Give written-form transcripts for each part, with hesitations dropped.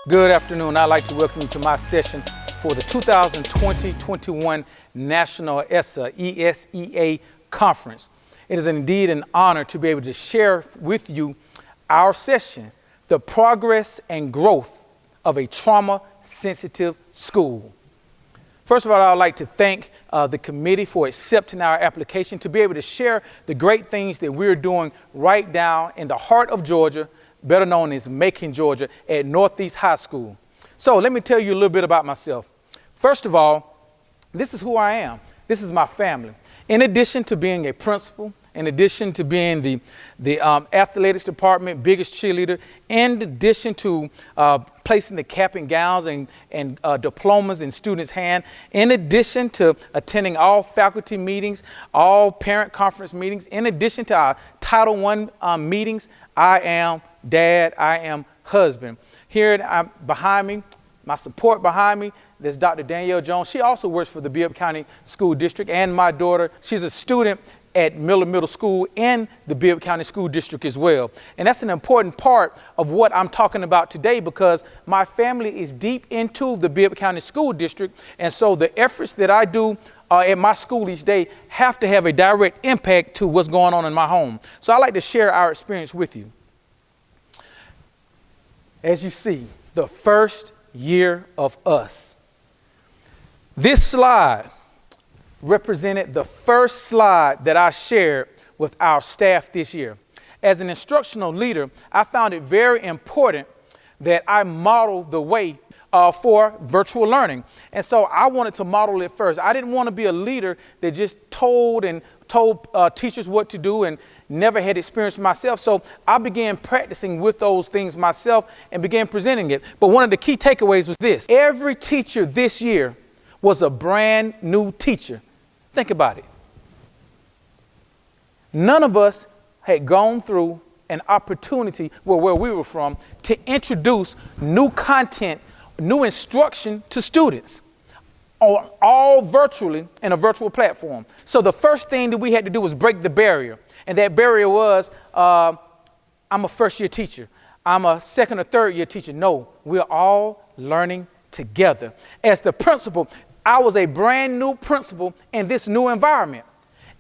Good afternoon. I'd like to welcome you to my session for the 2020-21 National ESEA Conference. It is indeed an honor to be able to share with you our session, The Progress and Growth of a Trauma-Sensitive School. First of all, I'd like to thank the committee for accepting our application to be able to share the great things that we're doing right down in the heart of Georgia, better known as Macon, Georgia, at Northeast High School. So let me tell you a little bit about myself. First of all, this is who I am. This is my family. In addition to being a principal, in addition to being the athletics department biggest cheerleader, in addition to placing the cap and gowns and diplomas in students' hand, in addition to attending all faculty meetings, all parent conference meetings, in addition to our Title I meetings, I am dad, I am husband. Here behind me, my support behind me, there's Dr. Danielle Jones. She also works for the Bibb County School District, and my daughter, she's a student at Miller Middle School in the Bibb County School District as well. And that's an important part of what I'm talking about today, because my family is deep into the Bibb County School District, and so the efforts that I do at my school each day have to have a direct impact to what's going on in my home. So I like to share our experience with you. As you see, the first year of us. This slide represented the first slide that I shared with our staff this year. As an instructional leader, I found it very important that I model the way for virtual learning. And so I wanted to model it first. I didn't want to be a leader that just told teachers what to do and never had experience myself. So I began practicing with those things myself and began presenting it. But one of the key takeaways was this: every teacher this year was a brand new teacher. Think about it. None of us had gone through an opportunity where we were from to introduce new content, new instruction to students, all virtually in a virtual platform. So the first thing that we had to do was break the barrier. And that barrier was, I'm a first year teacher. I'm a second or third year teacher. No, we're all learning together. As the principal, I was a brand new principal in this new environment.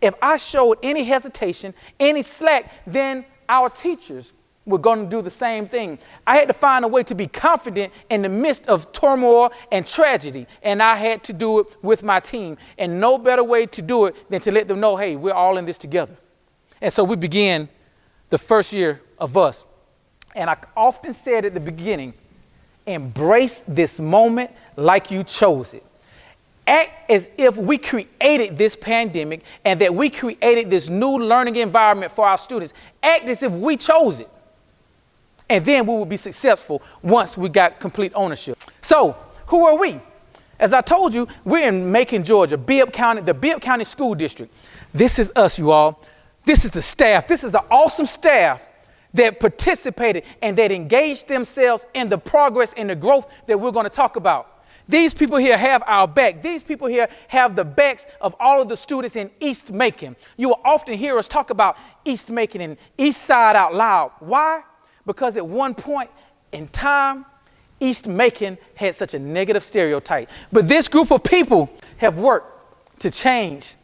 If I showed any hesitation, any slack, then our teachers were going to do the same thing. I had to find a way to be confident in the midst of turmoil and tragedy, and I had to do it with my team. And no better way to do it than to let them know, hey, we're all in this together. And so we began the first year of us. And I often said at the beginning, embrace this moment like you chose it. Act as if we created this pandemic and that we created this new learning environment for our students. Act as if we chose it. And then we will be successful once we got complete ownership. So who are we? As I told you, we're in Macon, Georgia, Bibb County, the Bibb County School District. This is us, you all. This is the staff. This is the awesome staff that participated and that engaged themselves in the progress and the growth that we're going to talk about. These people here have our back. These people here have the backs of all of the students in East Macon. You will often hear us talk about East Macon and East Side out loud. Why? Because at one point in time, East Macon had such a negative stereotype. But this group of people have worked to change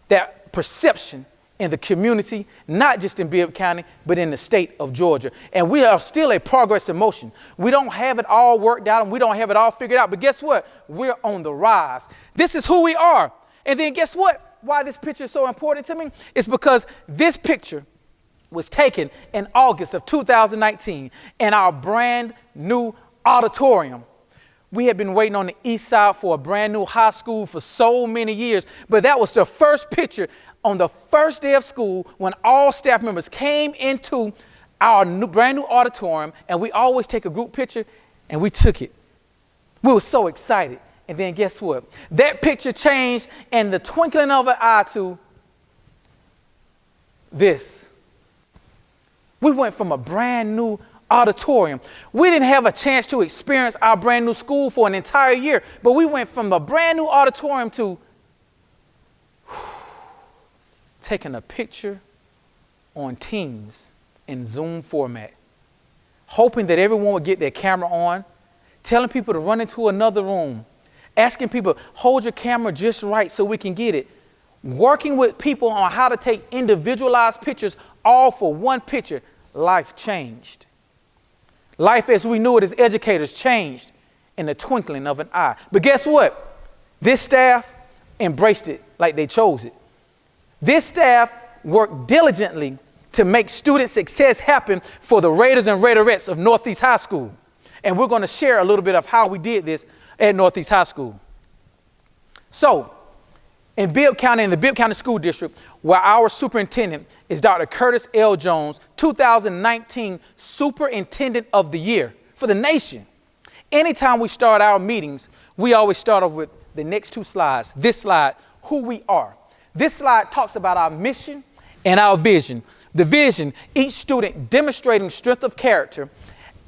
that perception in the community, not just in Bibb County, but in the state of Georgia. And we are still a progress in motion. We don't have it all worked out and we don't have it all figured out. But guess what? We're on the rise. This is who we are. And then guess what? Why this picture is so important to me? It's because this picture was taken in August of 2019 in our brand new auditorium. We had been waiting on the east side for a brand new high school for so many years, but that was the first picture on the first day of school when all staff members came into our brand new auditorium, and we always take a group picture, and we took it. We were so excited. And then guess what? That picture changed in the twinkling of an eye to this. We went from a brand new auditorium. We didn't have a chance to experience our brand new school for an entire year, but we went from a brand new auditorium to taking a picture on Teams in Zoom format, hoping that everyone would get their camera on, telling people to run into another room, asking people, hold your camera just right so we can get it, working with people on how to take individualized pictures, all for one picture. Life changed. Life as we knew it as educators changed in the twinkling of an eye. But guess what? This staff embraced it like they chose it. This staff worked diligently to make student success happen for the Raiders and Raiderettes of Northeast High School. And we're going to share a little bit of how we did this at Northeast High School. So, in Bibb County, in the Bibb County School District, where our superintendent is Dr. Curtis L. Jones, 2019 Superintendent of the Year for the nation. Anytime we start our meetings, we always start off with the next two slides. This slide, who we are. This slide talks about our mission and our vision. The vision, each student demonstrating strength of character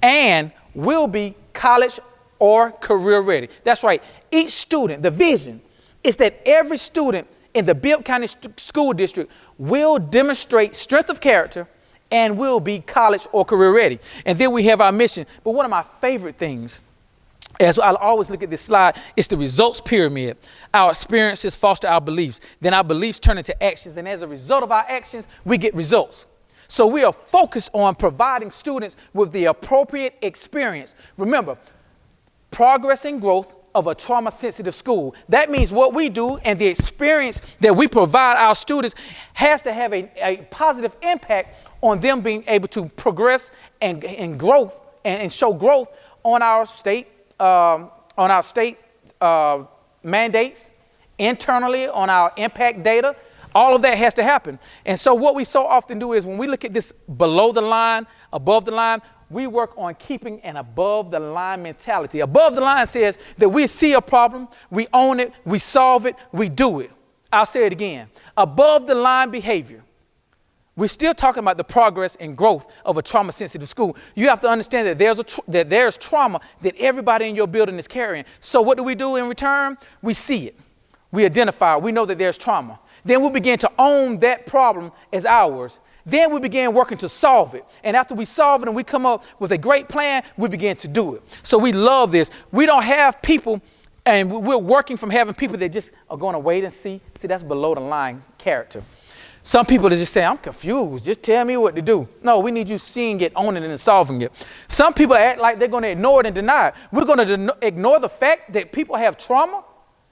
and will be college or career ready. That's right. Each student, the vision is that every student in the Bibb County School District will demonstrate strength of character and will be college or career ready. And then we have our mission. But one of my favorite things, as I'll always look at this slide, is the results pyramid. Our experiences foster our beliefs. Then our beliefs turn into actions. And as a result of our actions, we get results. So we are focused on providing students with the appropriate experience. Remember, progress and growth of a trauma-sensitive school. That means what we do and the experience that we provide our students has to have a positive impact on them being able to progress and growth and show growth on our state mandates, internally on our impact data. All of that has to happen. And so what we so often do is when we look at this below the line, above the line, we work on keeping an above the line mentality. Above the line says that we see a problem, we own it, we solve it, we do it. I'll say it again. Above the line behavior. We're still talking about the progress and growth of a trauma-sensitive school. You have to understand that there's trauma that everybody in your building is carrying. So what do we do in return? We see it. We identify it. We know that there's trauma. Then we begin to own that problem as ours. Then we begin working to solve it. And after we solve it and we come up with a great plan, we begin to do it. So we love this. We don't have people, and we're working from having people that just are going to wait and see. See, that's below the line character. Some people that just say, I'm confused, just tell me what to do. No, we need you seeing it, owning it, and solving it. Some people act like they're going to ignore it and deny it. We're going to ignore the fact that people have trauma?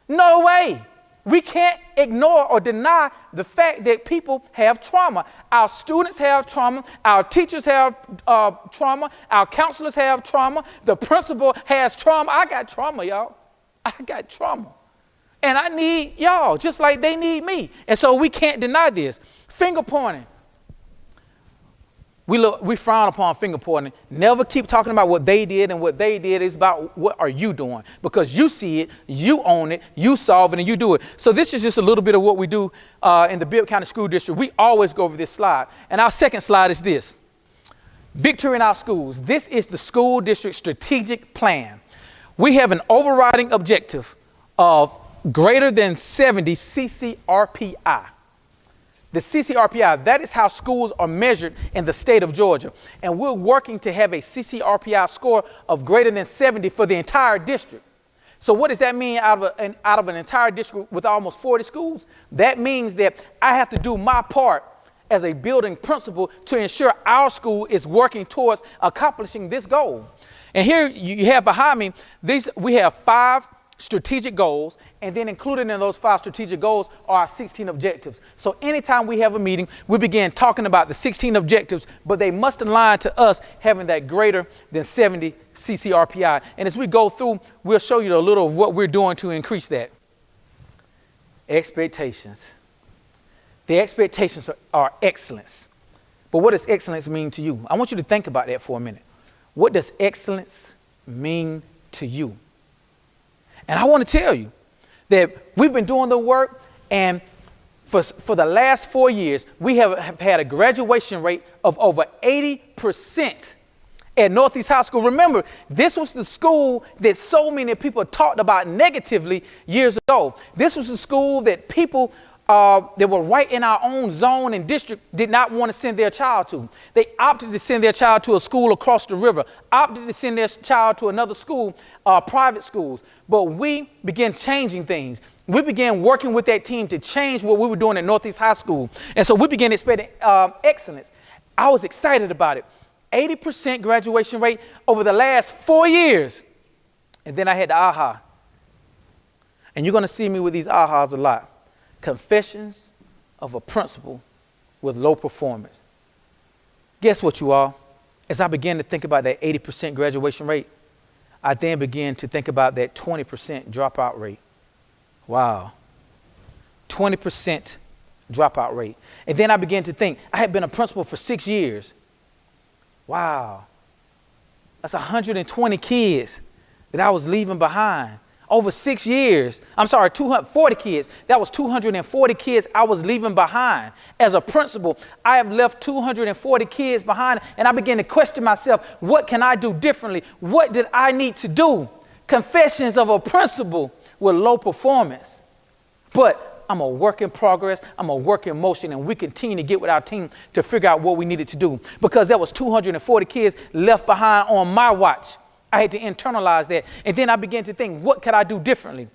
No way. We can't ignore or deny the fact that people have trauma. Our students have trauma. Our teachers have trauma. Our counselors have trauma. The principal has trauma. I got trauma, y'all. I got trauma. And I need y'all just like they need me. And so we can't deny this. Finger pointing. We frown upon finger pointing. Never keep talking about what they did and what they did. It's about what are you doing? Because you see it, you own it, you solve it, and you do it. So this is just a little bit of what we do in the Bibb County School District. We always go over this slide. And our second slide is this. Victory in our schools. This is the school district strategic plan. We have an overriding objective of greater than 70 CCRPI. The CCRPI, that is how schools are measured in the state of Georgia. And we're working to have a CCRPI score of greater than 70 for the entire district. So what does that mean out of an entire district with almost 40 schools? That means that I have to do my part as a building principal to ensure our school is working towards accomplishing this goal. And here you have behind me, we have 5 strategic goals, and then included in those 5 strategic goals are our 16 objectives. So anytime we have a meeting, we begin talking about the 16 objectives, but they must align to us having that greater than 70 CCRPI. And as we go through, we'll show you a little of what we're doing to increase that. Expectations. The expectations are excellence. But what does excellence mean to you? I want you to think about that for a minute. What does excellence mean to you? And I want to tell you that we've been doing the work, and for the last 4 years, we have had a graduation rate of over 80% at Northeast High School. Remember, this was the school that so many people talked about negatively years ago. This was the school that people that were right in our own zone and district did not want to send their child to. They opted to send their child to a school across the river, opted to send their child to another school, private schools. But we began changing things. We began working with that team to change what we were doing at Northeast High School. And so we began expecting excellence. I was excited about it. 80% graduation rate over the last 4 years. And then I had the aha. And you're going to see me with these ahas a lot. Confessions of a principal with low performance. Guess what, you all? As I began to think about that 80% graduation rate, I then began to think about that 20% dropout rate. Wow. 20% dropout rate. And then I began to think, I had been a principal for 6 years. Wow. That's 120 kids that I was leaving behind. Over 6 years, 240 kids. That was 240 kids I was leaving behind. As a principal, I have left 240 kids behind, and I began to question myself, what can I do differently? What did I need to do? Confessions of a principal with low performance. But I'm a work in progress. I'm a work in motion, and we continue to get with our team to figure out what we needed to do, because there was 240 kids left behind on my watch. I had to internalize that. And then I began to think, what could I do differently?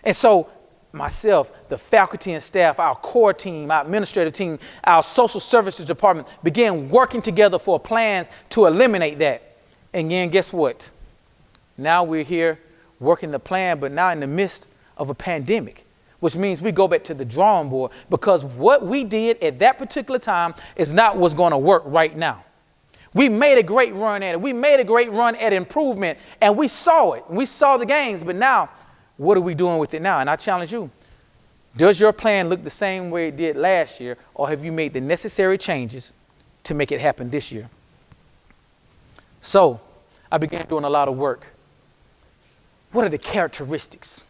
And so myself, the faculty and staff, our core team, our administrative team, our social services department began working together for plans to eliminate that. And then guess what? Now we're here working the plan, but now in the midst of a pandemic, which means we go back to the drawing board, because what we did at that particular time is not what's going to work right now. We made a great run at it. We made a great run at improvement, and we saw it. We saw the gains, but now what are we doing with it now? And I challenge you, does your plan look the same way it did last year, or have you made the necessary changes to make it happen this year? So I began doing a lot of work. What are the characteristics?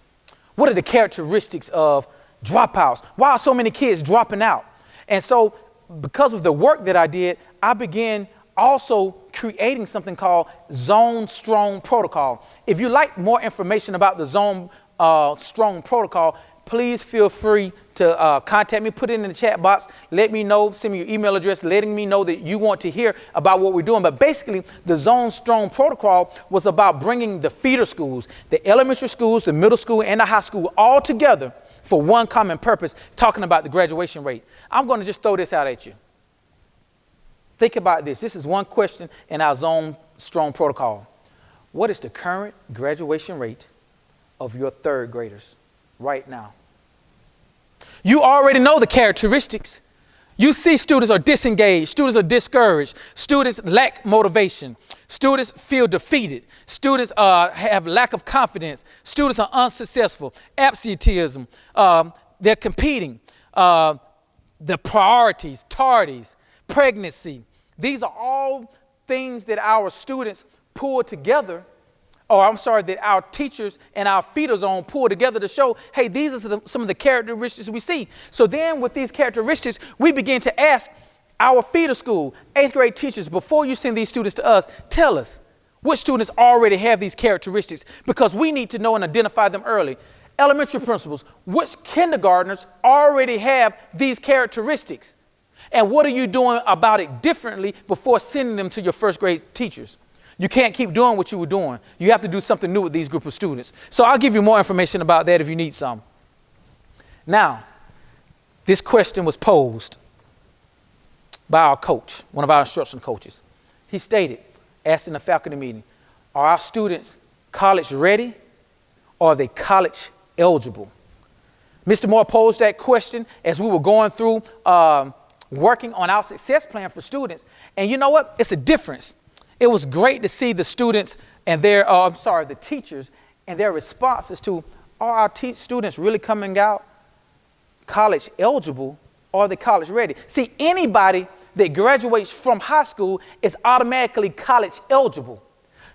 What are the characteristics of dropouts? Why are so many kids dropping out? And so because of the work that I did, I began also creating something called Zone Strong Protocol. If you'd like more information about the Zone Strong Protocol, please feel free to contact me, put it in the chat box, let me know, send me your email address, letting me know that you want to hear about what we're doing. But basically, the Zone Strong Protocol was about bringing the feeder schools, the elementary schools, the middle school, and the high school all together for one common purpose, talking about the graduation rate. I'm going to just throw this out at you. Think about this. This is one question in our Zone Strong Protocol. What is the current graduation rate of your third graders right now? You already know the characteristics. You see students are disengaged, students are discouraged, students lack motivation, students feel defeated, students have lack of confidence, students are unsuccessful, absenteeism, they're competing, the priorities, tardies, pregnancy. These are all things that our students pull together, that our teachers and our feeder zone pull together to show, hey, these are some of the characteristics we see. So then with these characteristics, we begin to ask our feeder school, 8th grade teachers, before you send these students to us, tell us which students already have these characteristics, because we need to know and identify them early. Elementary principals, which kindergartners already have these characteristics? And what are you doing about it differently before sending them to your first grade teachers? You can't keep doing what you were doing. You have to do something new with these group of students. So I'll give you more information about that if you need some. Now, this question was posed by our coach, one of our instructional coaches. He stated, asked in a faculty meeting, are our students college ready, or are they college eligible? Mr. Moore posed that question as we were going through working on our success plan for students. And you know what? It's a difference. It was great to see the students and the teachers and their responses to, are our students really coming out college eligible, or are they college ready? See, anybody that graduates from high school is automatically college eligible.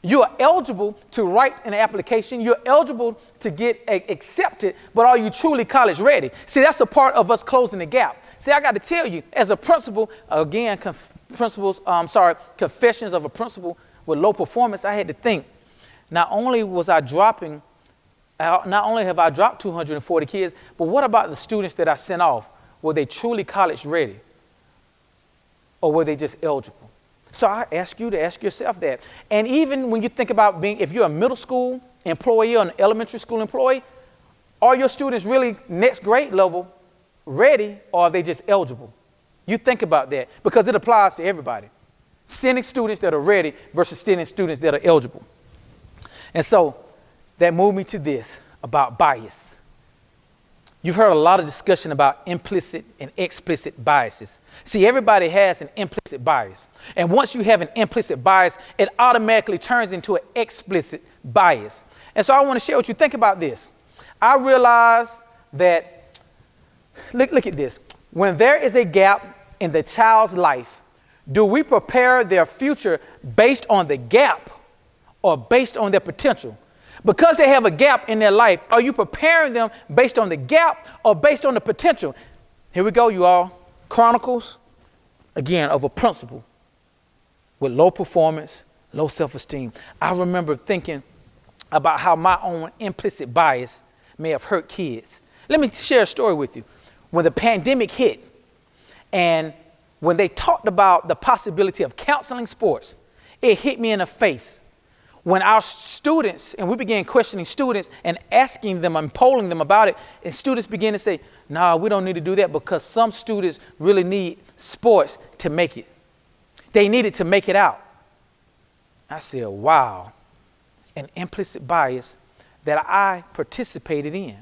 You are eligible to write an application. You're eligible to get accepted, but are you truly college ready? See, that's a part of us closing the gap. See, I got to tell you, as a principal, again, confessions of a principal with low performance, I had to think, not only was I dropping Not only have I dropped 240 kids, but what about the students that I sent off? Were they truly college ready? Or were they just eligible? So I ask you to ask yourself that. And even when you think about if you're a middle school employee or an elementary school employee, are your students really next grade level ready, or are they just eligible? You think about that, because it applies to everybody. Sending students that are ready versus sending students that are eligible. And so that moved me to this about bias. You've heard a lot of discussion about implicit and explicit biases. See, everybody has an implicit bias. And once you have an implicit bias, it automatically turns into an explicit bias. And so I want to share with you, think about this. I realized that, look at this. When there is a gap in the child's life, do we prepare their future based on the gap or based on their potential? Because they have a gap in their life, are you preparing them based on the gap or based on the potential? Here we go, you all. Chronicles, again, of a principal with low performance, low self-esteem. I remember thinking about how my own implicit bias may have hurt kids. Let me share a story with you. When the pandemic hit and when they talked about the possibility of counseling sports, it hit me in the face. When our students, and we began questioning students and asking them and polling them about it, and students began to say, no, we don't need to do that because some students really need sports to make it. They need it to make it out. I said, wow, an implicit bias that I participated in.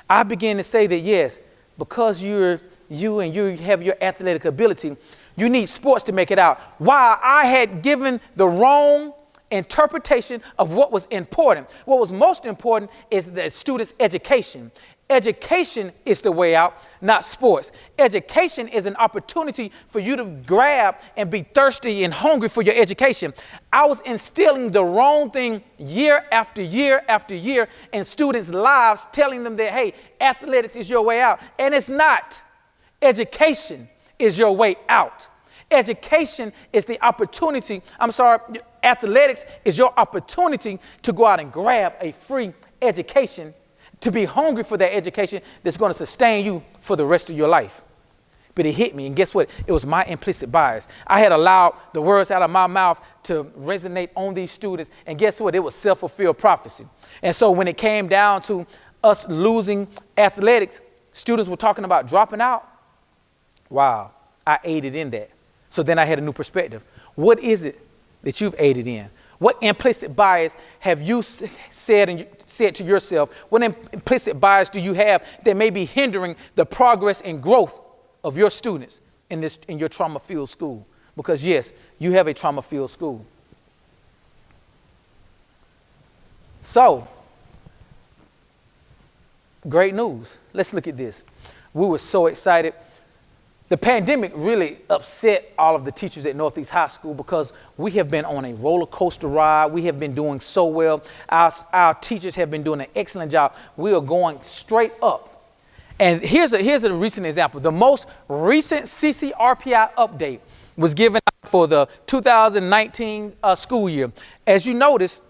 I began to say that, yes, because you have your athletic ability, you need sports to make it out. While I had given the wrong interpretation of what was important. What was most important is the student's education. Education is the way out, not sports. Education is an opportunity for you to grab and be thirsty and hungry for your education. I was instilling the wrong thing year after year after year in students' lives, telling them that, hey, athletics is your way out. And it's not. Education is your way out. Education is the opportunity, athletics is your opportunity to go out and grab a free education, to be hungry for that education that's going to sustain you for the rest of your life. But it hit me, and guess what? It was my implicit bias. I had allowed the words out of my mouth to resonate on these students, and guess what? It was self-fulfilled prophecy. And so when it came down to us losing athletics, students were talking about dropping out. Wow, I aided in that. So then I had a new perspective. What is it that you've aided in? What implicit bias have you said to yourself? What implicit bias do you have that may be hindering the progress and growth of your students in your trauma-filled school? Because yes, you have a trauma-filled school. So, great news. Let's look at this. We were so excited. The pandemic really upset all of the teachers at Northeast High School because we have been on a roller coaster ride. We have been doing so well. Our teachers have been doing an excellent job. We are going straight up. And here's a recent example. The most recent CCRPI update was given out for the 2019 school year. As you notice,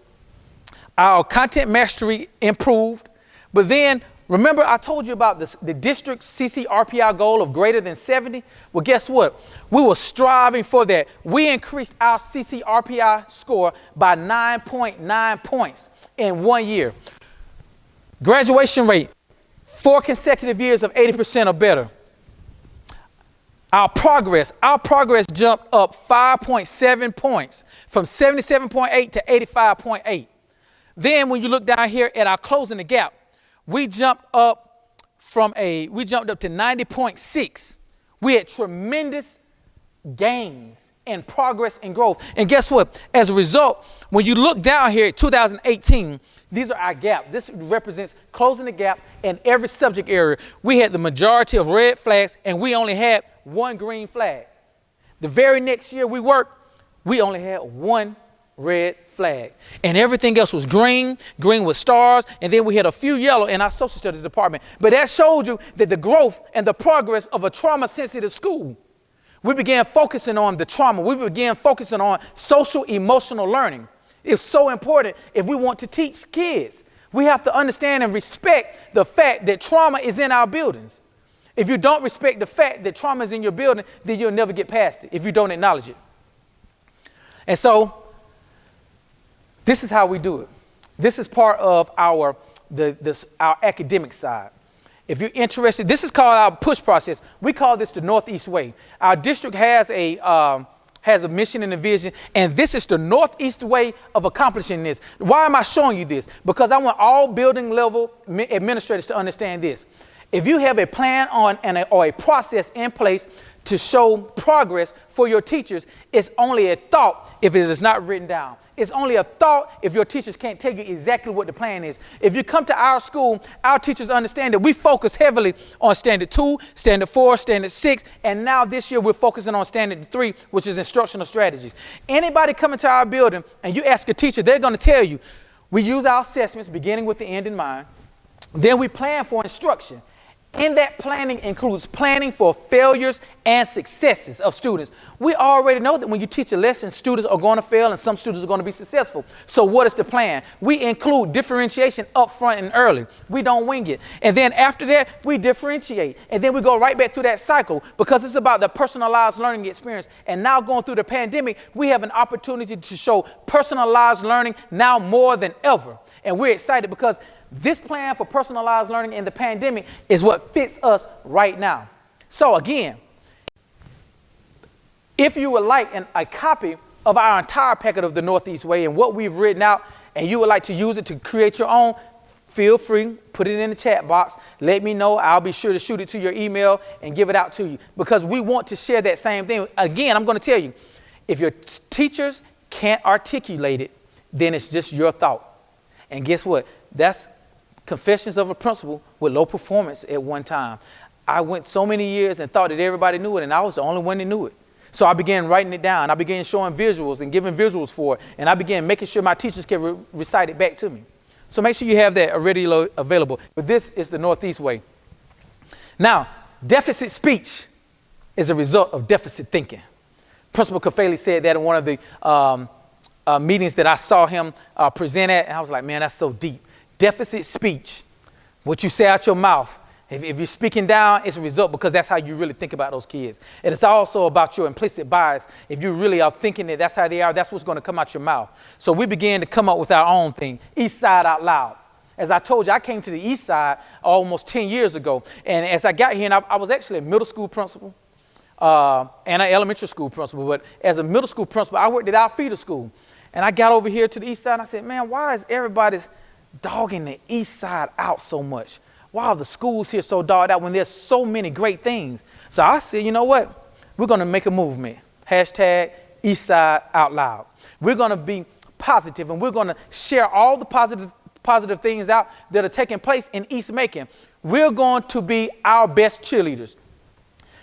our content mastery improved, but then remember, I told you about the district CCRPI goal of greater than 70? Well, guess what? We were striving for that. We increased our CCRPI score by 9.9 points in 1 year. Graduation rate, 4 consecutive years of 80% or better. Our progress jumped up 5.7 points from 77.8 to 85.8. Then when you look down here at our closing the gap, we jumped up to 90.6. We had tremendous gains in progress and growth. And guess what? As a result, when you look down here at 2018, these are our gap. This represents closing the gap in every subject area. We had the majority of red flags, and we only had 1 green flag. The very next year we only had 1 red flag, and everything else was green with stars, and then we had a few yellow in our social studies department. But that showed you that the growth and the progress of a trauma-sensitive school. We began focusing on the trauma. We began focusing on social emotional learning. It's so important if we want to teach kids. We have to understand and respect the fact that trauma is in our buildings. If you don't respect the fact that trauma is in your building, then you'll never get past it if you don't acknowledge it. And so this is how we do it. This is part of our academic side. If you're interested, this is called our push process. We call this the Northeast Way. Our district has a mission and a vision, and this is the Northeast way of accomplishing this. Why am I showing you this? Because I want all building level administrators to understand this. If you have a plan or a process in place to show progress for your teachers, it's only a thought if it is not written down. It's only a thought if your teachers can't tell you exactly what the plan is. If you come to our school, our teachers understand that we focus heavily on Standard 2, Standard 4, Standard 6, and now this year we're focusing on Standard 3, which is instructional strategies. Anybody coming to our building and you ask a teacher, they're going to tell you, we use our assessments beginning with the end in mind. Then we plan for instruction. And that planning includes planning for failures and successes of students. We already know that when you teach a lesson, students are going to fail and some students are going to be successful. So what is the plan? We include differentiation up front and early. We don't wing it. And then after that, we differentiate. And then we go right back through that cycle because it's about the personalized learning experience. And now going through the pandemic, we have an opportunity to show personalized learning now more than ever. And we're excited because this plan for personalized learning in the pandemic is what fits us right now. So again, if you would like a copy of our entire packet of the Northeast Way and what we've written out, and you would like to use it to create your own, feel free, put it in the chat box. Let me know. I'll be sure to shoot it to your email and give it out to you because we want to share that same thing. Again, I'm going to tell you, if your teachers can't articulate it, then it's just your thought. And guess what? That's Confessions of a Principal with Low Performance at one time. I went so many years and thought that everybody knew it, and I was the only one that knew it. So I began writing it down. I began showing visuals and giving visuals for it, and I began making sure my teachers can recite it back to me. So make sure you have that already available. But this is the Northeast Way. Now, deficit speech is a result of deficit thinking. Principal Kafeli said that in one of the meetings that I saw him present at, and I was like, man, that's so deep. Deficit speech, what you say out your mouth. If you're speaking down, it's a result because that's how you really think about those kids. And it's also about your implicit bias. If you really are thinking that that's how they are, that's what's going to come out your mouth. So we began to come up with our own thing, East Side Out Loud. As I told you, I came to the East Side almost 10 years ago. And as I got here, and I was actually a middle school principal and an elementary school principal. But as a middle school principal, I worked at our feeder school. And I got over here to the East Side and I said, man, why is everybody dogging the East Side out so much? Why are the schools here so dogged out when there's so many great things? So I said, you know what? We're going to make a movement. Hashtag East Side Out Loud. We're going to be positive and we're going to share all the positive things out that are taking place in East Macon. We're going to be our best cheerleaders.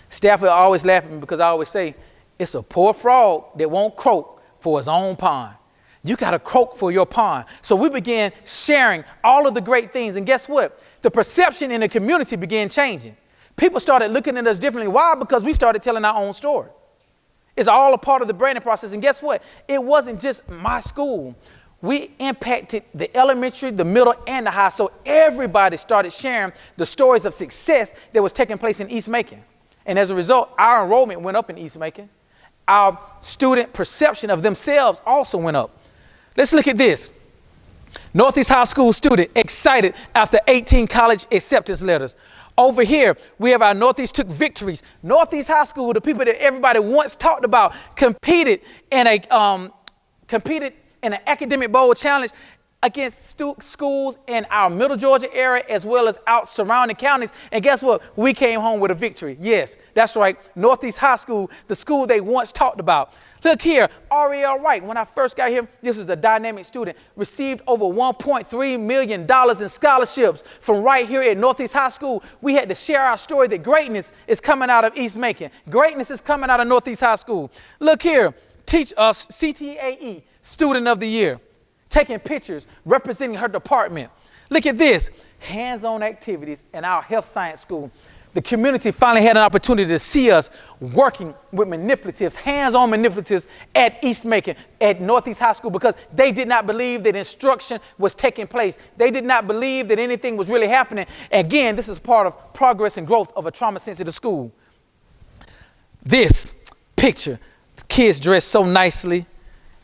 Staff will always laugh at me because I always say, it's a poor frog that won't croak for his own pond. You got to croak for your pond. So we began sharing all of the great things. And guess what? The perception in the community began changing. People started looking at us differently. Why? Because we started telling our own story. It's all a part of the branding process. And guess what? It wasn't just my school. We impacted the elementary, the middle, and the high. So everybody started sharing the stories of success that was taking place in East Macon. And as a result, our enrollment went up in East Macon. Our student perception of themselves also went up. Let's look at this. Northeast High School student excited after 18 college acceptance letters. Over here, we have our Northeast took victories. Northeast High School, the people that everybody once talked about, competed in an academic bowl challenge against schools in our Middle Georgia area as well as out surrounding counties. And guess what? We came home with a victory. Yes, that's right. Northeast High School, the school they once talked about. Look here, Ariel Wright, when I first got here, this was a dynamic student, received over $1.3 million in scholarships from right here at Northeast High School. We had to share our story that greatness is coming out of East Macon. Greatness is coming out of Northeast High School. Look here, CTAE, Student of the Year, taking pictures, representing her department. Look at this, hands-on activities in our health science school. The community finally had an opportunity to see us working with manipulatives, hands-on manipulatives at East Macon, at Northeast High School, because they did not believe that instruction was taking place. They did not believe that anything was really happening. Again, this is part of progress and growth of a trauma-sensitive school. This picture, the kids dressed so nicely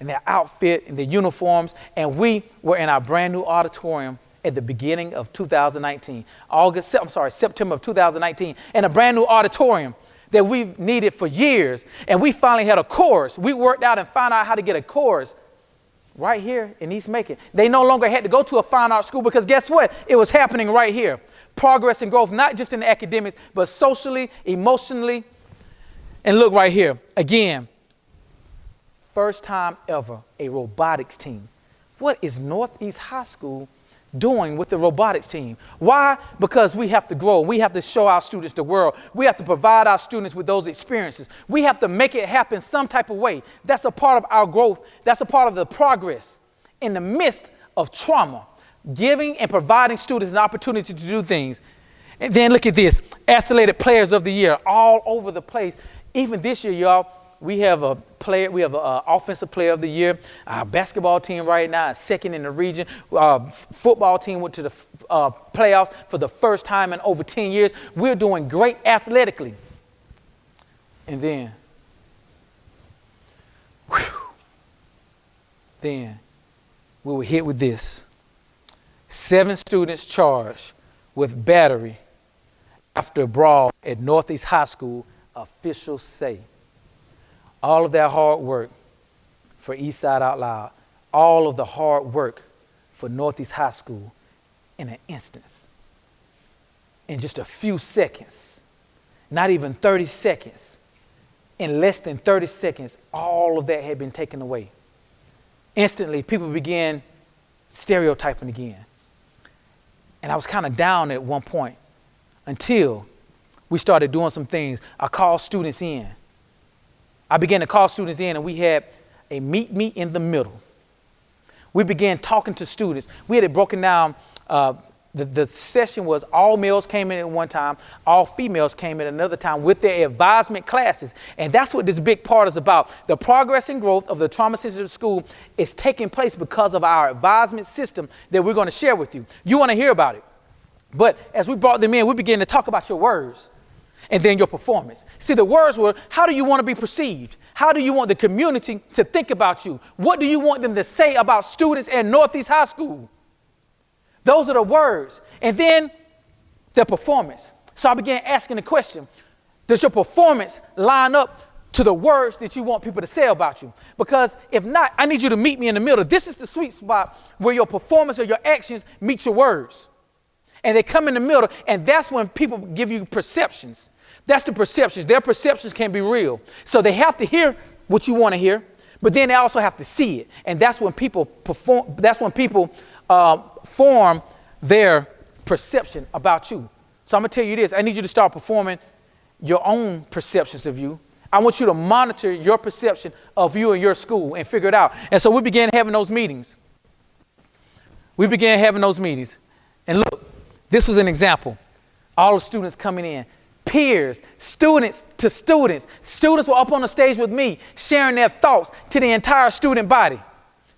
in their outfit, in their uniforms, and we were in our brand new auditorium at the beginning of 2019, September of 2019, in a brand new auditorium that we've needed for years. And we finally had a chorus. We worked out and found out how to get a chorus right here in East Macon. They no longer had to go to a fine art school because guess what? It was happening right here. Progress and growth, not just in the academics, but socially, emotionally. And look right here, again, first time ever, a robotics team. What is Northeast High School doing with the robotics team? Why? Because we have to grow. We have to show our students the world. We have to provide our students with those experiences. We have to make it happen some type of way. That's a part of our growth. That's a part of the progress in the midst of trauma, giving and providing students an opportunity to do things. And then look at this, Athletic Players of the Year all over the place. Even this year, y'all, we have an offensive player of the year. Our basketball team right now is second in the region. Football team went to the playoffs for the first time in over 10 years. We're doing great athletically. And then we were hit with this. 7 students charged with battery after a brawl at Northeast High School, officials say. All of that hard work for Eastside Out Loud, all of the hard work for Northeast High School in an instance, in just a few seconds, not even 30 seconds, in less than 30 seconds, all of that had been taken away. Instantly, people began stereotyping again. And I was kind of down at one point until we started doing some things. I called students in. I began to call students in, and we had a meet me in the middle. We began talking to students. We had it broken down. The session was all males came in at one time, all females came in another time with their advisement classes. And that's what this big part is about. The progress and growth of the trauma-sensitive school is taking place because of our advisement system that we're going to share with you. You want to hear about it. But as we brought them in, we began to talk about your words. And then your performance. See, the words were, how do you want to be perceived? How do you want the community to think about you? What do you want them to say about students at Northeast High School? Those are the words. And then the performance. So I began asking the question, does your performance line up to the words that you want people to say about you? Because if not, I need you to meet me in the middle. This is the sweet spot where your performance or your actions meet your words. And they come in the middle, and that's when people give you perceptions. That's the perceptions. Their perceptions can be real. So they have to hear what you want to hear, but then they also have to see it. And that's when people perform. That's when people form their perception about you. So I'm going to tell you this. I need you to start performing your own perceptions of you. I want you to monitor your perception of you and your school and figure it out. And so we began having those meetings. And look, this was an example. All the students coming in. Peers, students to students. Students were up on the stage with me, sharing their thoughts to the entire student body.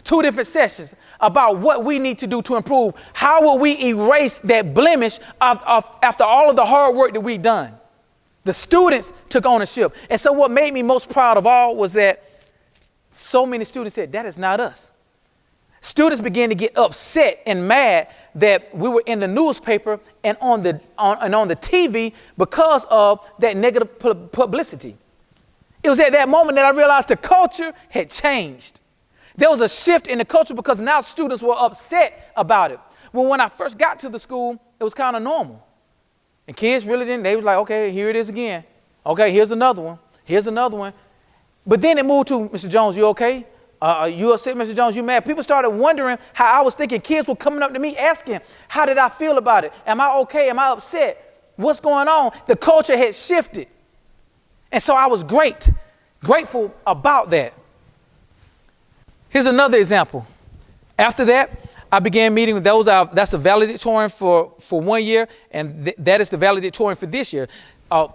2 different sessions about what we need to do to improve. How will we erase that blemish after all of the hard work that we've done? The students took ownership. And so what made me most proud of all was that so many students said, that is not us. Students began to get upset and mad that we were in the newspaper and on the TV because of that negative publicity. It was at that moment that I realized the culture had changed. There was a shift in the culture because now students were upset about it. Well, when I first got to the school, it was kind of normal. And kids really didn't. They was like, okay, here it is again. Okay, here's another one. Here's another one. But then it moved to, Mr. Jones, you okay? You upset, Mr. Jones? You mad? People started wondering how I was thinking. Kids were coming up to me asking, how did I feel about it? Am I okay? Am I upset? What's going on? The culture had shifted. And so I was grateful about that. Here's another example. After that, I began meeting with those. That's a valedictorian for 1 year, and that is the valedictorian for this year.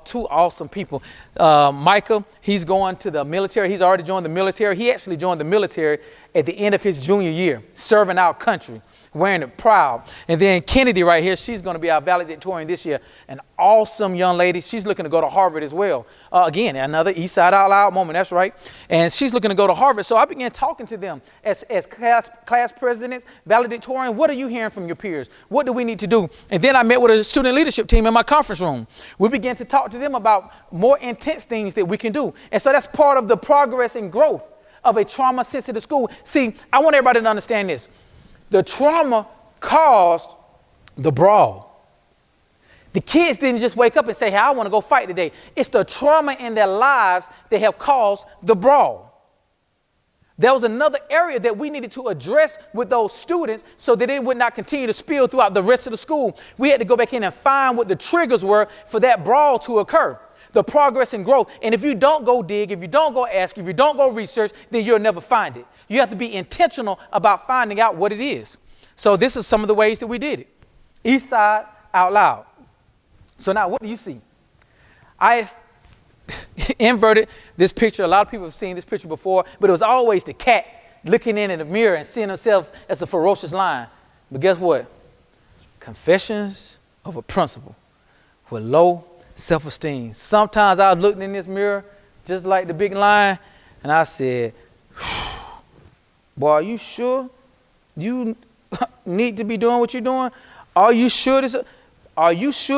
Two awesome people. Micah, he's going to the military. He's already joined the military. He actually joined the military at the end of his junior year, serving our country, wearing it proud. And then Kennedy right here, she's going to be our valedictorian this year. An awesome young lady. She's looking to go to Harvard as well. Again, another East Side Out Loud moment. That's right. And she's looking to go to Harvard. So I began talking to them as class presidents, valedictorian. What are you hearing from your peers? What do we need to do? And then I met with a student leadership team in my conference room. We began to talk to them about more intense things that we can do. And so that's part of the progress and growth of a trauma-sensitive school. See, I want everybody to understand this. The trauma caused the brawl. The kids didn't just wake up and say, hey, I want to go fight today. It's the trauma in their lives that have caused the brawl. There was another area that we needed to address with those students so that it would not continue to spill throughout the rest of the school. We had to go back in and find what the triggers were for that brawl to occur. The progress and growth. And if you don't go dig, if you don't go ask, if you don't go research, then you'll never find it. You have to be intentional about finding out what it is. So this is some of the ways that we did it. East Side Out Loud. So now what do you see? I inverted this picture. A lot of people have seen this picture before, but it was always the cat looking in the mirror and seeing himself as a ferocious lion. But guess what? Confessions of a principal with low self-esteem. Sometimes I was looking in this mirror just like the big lion, and I said, boy, are you sure you need to be doing what you're doing? Are you sure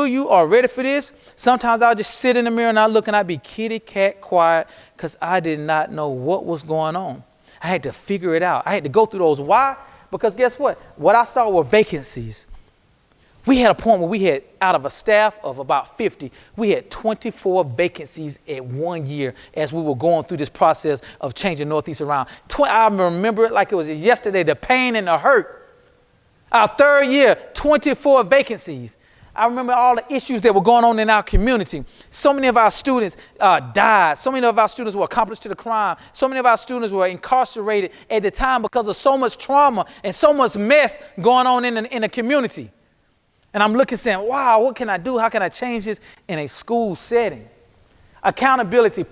you are ready for this? Sometimes I'll just sit in the mirror and I look and I'd be kitty cat quiet because I did not know what was going on. I had to figure it out. I had to go through those. Why? Because guess what? What I saw were vacancies. We had a point where we had, out of a staff of about 50, we had 24 vacancies at 1 year as we were going through this process of changing Northeast around. I remember it like it was yesterday, the pain and the hurt. Our third year, 24 vacancies. I remember all the issues that were going on in our community. So many of our students died. So many of our students were accomplices to the crime. So many of our students were incarcerated at the time because of so much trauma and so much mess going on in the community. And I'm looking saying, wow, what can I do? How can I change this in a school setting? Accountability,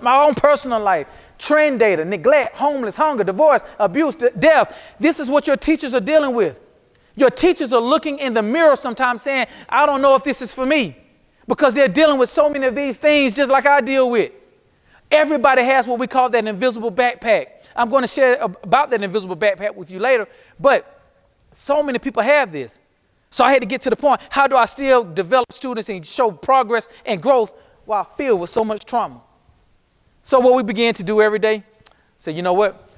my own personal life, trend data, neglect, homeless, hunger, divorce, abuse, death. This is what your teachers are dealing with. Your teachers are looking in the mirror sometimes saying, I don't know if this is for me, because they're dealing with so many of these things just like I deal with. Everybody has what we call that invisible backpack. I'm going to share about that invisible backpack with you later, but so many people have this. So I had to get to the point, how do I still develop students and show progress and growth while filled with so much trauma? So what we began to do every day, say, you know what?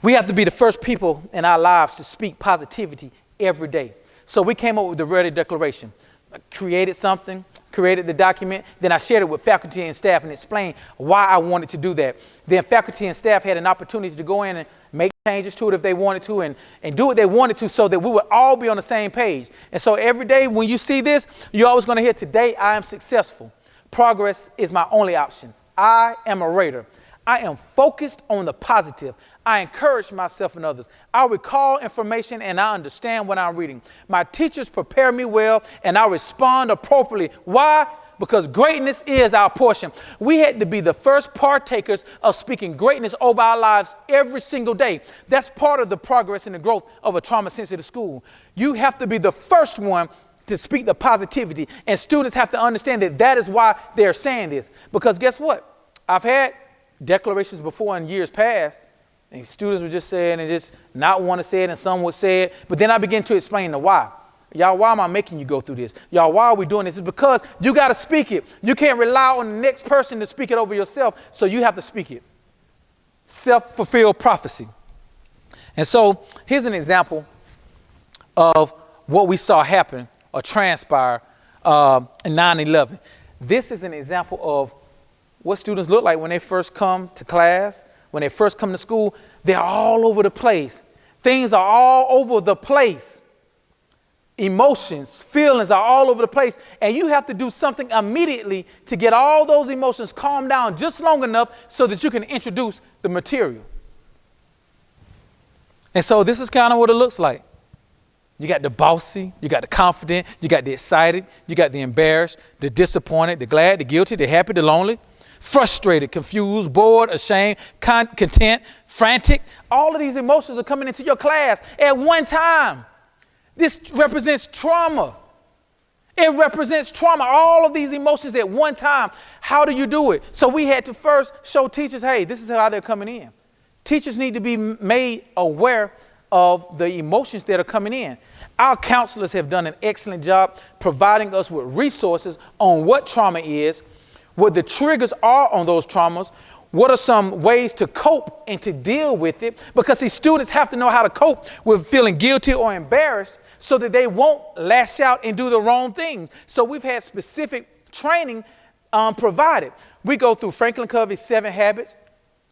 We have to be the first people in our lives to speak positivity every day. So we came up with the Raider Declaration. I created something, created the document, then I shared it with faculty and staff and explained why I wanted to do that. Then faculty and staff had an opportunity to go in and make changes to it if they wanted to and do what they wanted to so that we would all be on the same page. And so every day when you see this, you're always going to hear, today I am successful. Progress is my only option. I am a Raider. I am focused on the positive. I encourage myself and others. I recall information and I understand what I'm reading. My teachers prepare me well and I respond appropriately. Why? Because greatness is our portion. We had to be the first partakers of speaking greatness over our lives every single day. That's part of the progress and the growth of a trauma-sensitive school. You have to be the first one to speak the positivity, and students have to understand that that is why they're saying this. Because guess what? I've had declarations before in years past, and students were just saying and just not want to say it, and some would say it, but then I began to explain the why. Y'all, why am I making you go through this? Y'all, why are we doing this? It's because you got to speak it. You can't rely on the next person to speak it over yourself, so you have to speak it. Self-fulfilled prophecy. And so here's an example of what we saw happen or transpire in 9/11. This is an example of what students look like when they first come to class, when they first come to school. They're all over the place. Things are all over the place. Emotions, feelings are all over the place, and you have to do something immediately to get all those emotions calmed down just long enough so that you can introduce the material. And so this is kind of what it looks like. You got the bossy, you got the confident, you got the excited, you got the embarrassed, the disappointed, the glad, the guilty, the happy, the lonely, frustrated, confused, bored, ashamed, content, frantic. All of these emotions are coming into your class at one time. This represents trauma. It represents trauma, all of these emotions at one time. How do you do it? So we had to first show teachers, hey, this is how they're coming in. Teachers need to be made aware of the emotions that are coming in. Our counselors have done an excellent job providing us with resources on what trauma is, what the triggers are on those traumas, what are some ways to cope and to deal with it, because these students have to know how to cope with feeling guilty or embarrassed so that they won't lash out and do the wrong things. So we've had specific training provided. We go through Franklin Covey's 7 Habits,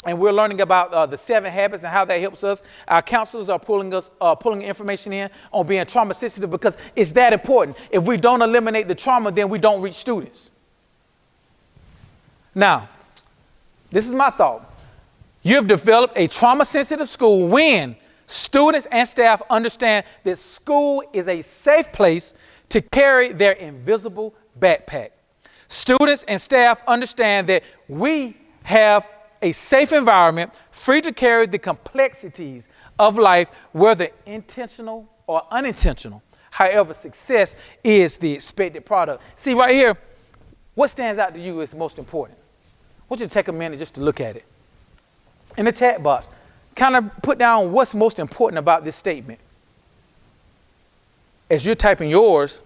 and we're learning about the 7 habits and how that helps us. Our counselors are pulling information in on being trauma sensitive because it's that important. If we don't eliminate the trauma, then we don't reach students. Now, this is my thought. You've developed a trauma sensitive school when students and staff understand that school is a safe place to carry their invisible backpack. Students and staff understand that we have a safe environment free to carry the complexities of life, whether intentional or unintentional. However, success is the expected product. See right here, what stands out to you is most important. I want you to take a minute just to look at it. In the chat box, kind of put down what's most important about this statement. As you're typing yours,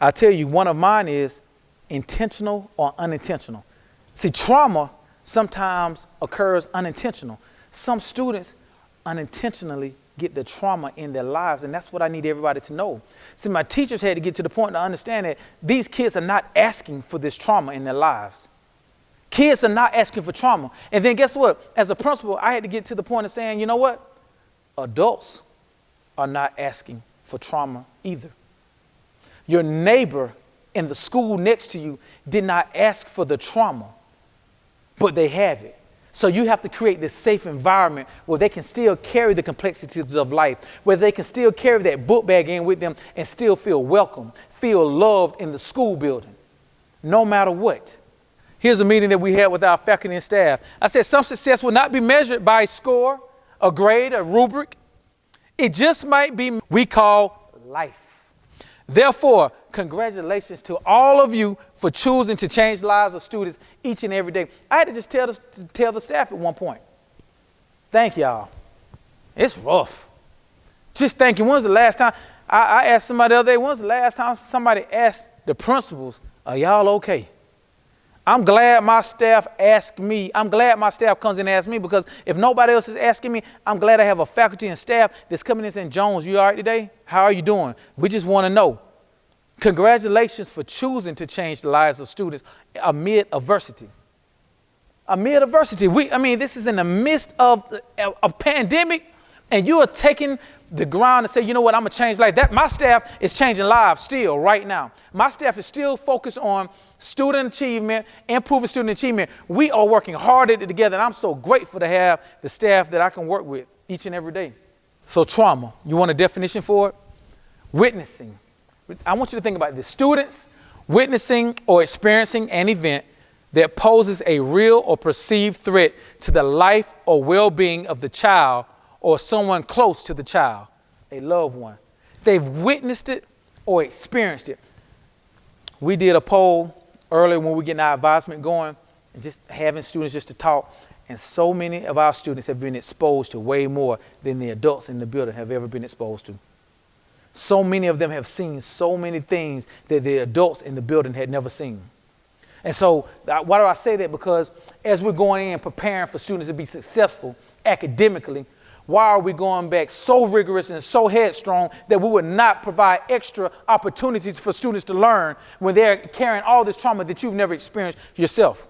I'll tell you one of mine is intentional or unintentional. See, trauma sometimes occurs unintentional. Some students unintentionally get the trauma in their lives, and that's what I need everybody to know. See, my teachers had to get to the point to understand that these kids are not asking for this trauma in their lives. Kids are not asking for trauma. And then guess what? As a principal, I had to get to the point of saying, you know what? Adults are not asking for trauma either. Your neighbor in the school next to you did not ask for the trauma, but they have it. So you have to create this safe environment where they can still carry the complexities of life, where they can still carry that book bag in with them and still feel welcome, feel loved in the school building, no matter what. Here's a meeting that we had with our faculty and staff. I said some success will not be measured by a score, a grade, a rubric. It just might be we call life. Therefore, congratulations to all of you for choosing to change the lives of students each and every day. I had to just tell the staff at one point, thank y'all. It's rough. Just thinking, when's the last time, I asked somebody the other day, when's the last time somebody asked the principals, are y'all okay? I'm glad my staff asked me. I'm glad my staff comes in and asks me, because if nobody else is asking me, I'm glad I have a faculty and staff that's coming in saying, Jones, you all right today? How are you doing? We just want to know. Congratulations for choosing to change the lives of students amid adversity. Amid adversity. This is in the midst of a pandemic, and you are taking the ground and say, you know what, I'm going to change life. That my staff is changing lives still right now. My staff is still focused on student achievement, improving student achievement. We are working hard at it together, and I'm so grateful to have the staff that I can work with each and every day. So trauma, you want a definition for it? Witnessing. I want you to think about this. Students witnessing or experiencing an event that poses a real or perceived threat to the life or well-being of the child or someone close to the child, a loved one. They've witnessed it or experienced it. We did a poll earlier when we were getting our advisement going and just having students just to talk. And so many of our students have been exposed to way more than the adults in the building have ever been exposed to. So many of them have seen so many things that the adults in the building had never seen. And so why do I say that? Because as we're going in preparing for students to be successful academically, why are we going back so rigorous and so headstrong that we would not provide extra opportunities for students to learn when they're carrying all this trauma that you've never experienced yourself?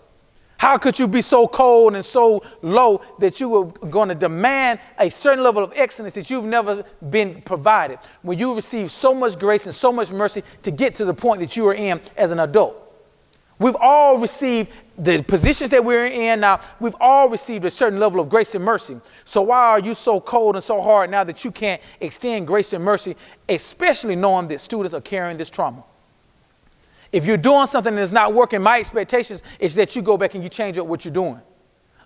How could you be so cold and so low that you were going to demand a certain level of excellence that you've never been provided when you receive so much grace and so much mercy to get to the point that you are in as an adult? We've all received the positions that we're in now, we've all received a certain level of grace and mercy. So why are you so cold and so hard now that you can't extend grace and mercy, especially knowing that students are carrying this trauma? If you're doing something that's not working, my expectations is that you go back and you change up what you're doing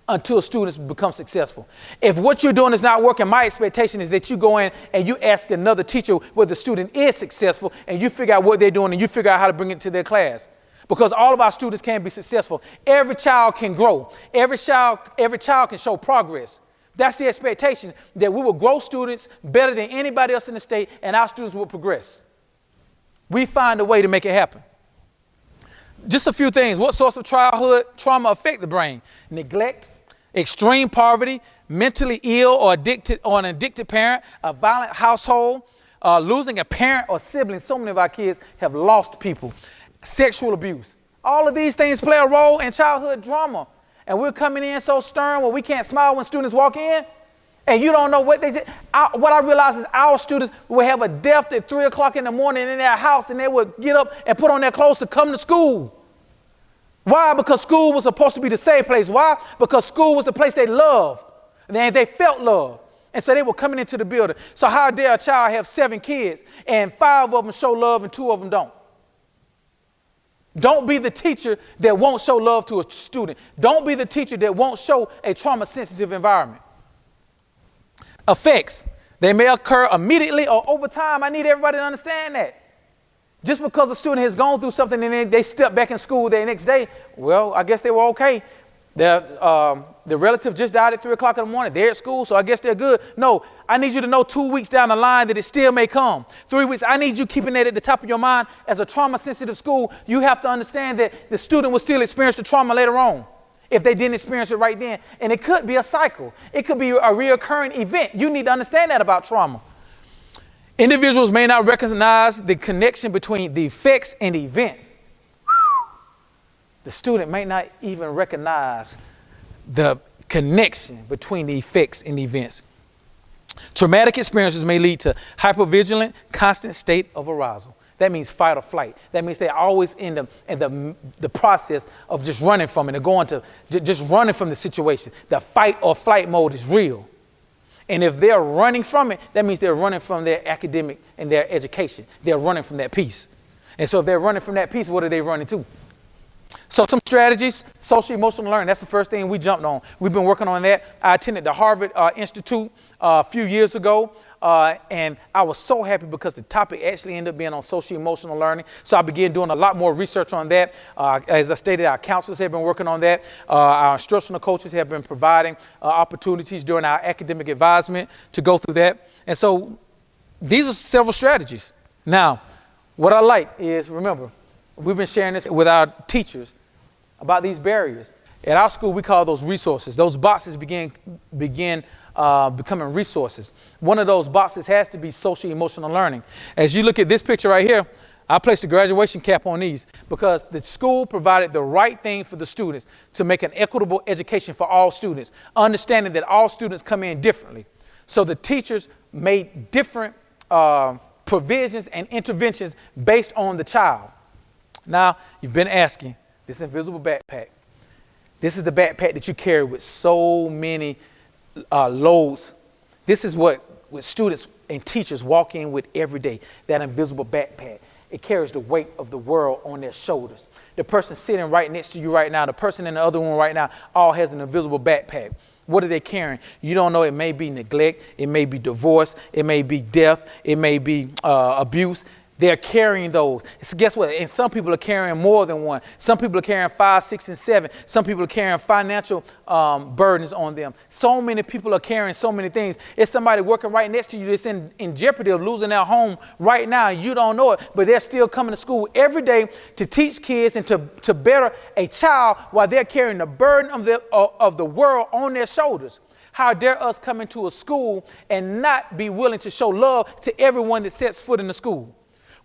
until students become successful. If what you're doing is not working, my expectation is that you go in and you ask another teacher whether the student is successful, and you figure out what they're doing and you figure out how to bring it to their class. Because all of our students can be successful. Every child can grow. Every child can show progress. That's the expectation, that we will grow students better than anybody else in the state, and our students will progress. We find a way to make it happen. Just a few things. What sorts of childhood trauma affect the brain? Neglect, extreme poverty, mentally ill or addicted, or an addicted parent, a violent household, losing a parent or sibling. So many of our kids have lost people. Sexual abuse. All of these things play a role in childhood trauma. And we're coming in so stern where we can't smile when students walk in, and you don't know what they did. What I realize is our students will have a death at 3 o'clock in the morning in their house, and they would get up and put on their clothes to come to school. Why? Because school was supposed to be the safe place. Why? Because school was the place they loved. And they felt love. And so they were coming into the building. So how dare a child have 7 kids and 5 of them show love and 2 of them don't? Don't be the teacher that won't show love to a student. Don't be the teacher that won't show a trauma-sensitive environment. Effects. They may occur immediately or over time. I need everybody to understand that. Just because a student has gone through something and then they step back in school the next day, well, I guess they were okay. The relative just died at 3 o'clock in the morning. They're at school, so I guess they're good. No, I need you to know 2 weeks down the line that it still may come. 3 weeks, I need you keeping that at the top of your mind. As a trauma-sensitive school, you have to understand that the student will still experience the trauma later on if they didn't experience it right then. And it could be a cycle. It could be a reoccurring event. You need to understand that about trauma. Individuals may not recognize the connection between the effects and the events. The student may not even recognize the connection between the effects and the events. Traumatic experiences may lead to hypervigilant, constant state of arousal. That means fight or flight. That means they're always in the process of just running from it, or going to just running from the situation. The fight or flight mode is real. And if they're running from it, that means they're running from their academic and their education. They're running from that piece. And so if they're running from that piece, what are they running to? So some strategies, social emotional learning. That's the first thing we jumped on. We've been working on that. I attended the Harvard Institute a few years ago, and I was so happy because the topic actually ended up being on social emotional learning. So I began doing a lot more research on that. As I stated, our counselors have been working on that. Our instructional coaches have been providing opportunities during our academic advisement to go through that. And so these are several strategies. Now, what I like is, remember, we've been sharing this with our teachers about these barriers. At our school, we call those resources. Those boxes begin becoming resources. One of those boxes has to be social emotional learning. As you look at this picture right here, I placed a graduation cap on these because the school provided the right thing for the students to make an equitable education for all students, understanding that all students come in differently. So the teachers made different provisions and interventions based on the child. Now, you've been asking, this invisible backpack. This is the backpack that you carry with so many loads. This is what students and teachers walk in with every day, that invisible backpack. It carries the weight of the world on their shoulders. The person sitting right next to you right now, the person in the other one right now, all has an invisible backpack. What are they carrying? You don't know. It may be neglect. It may be divorce. It may be death. It may be abuse. They're carrying those. So guess what? And some people are carrying more than one. Some people are carrying 5, 6, and 7. Some people are carrying financial burdens on them. So many people are carrying so many things. It's somebody working right next to you that's in jeopardy of losing their home right now. You don't know it, but they're still coming to school every day to teach kids and to better a child while they're carrying the burden of the world on their shoulders. How dare us come into a school and not be willing to show love to everyone that sets foot in the school?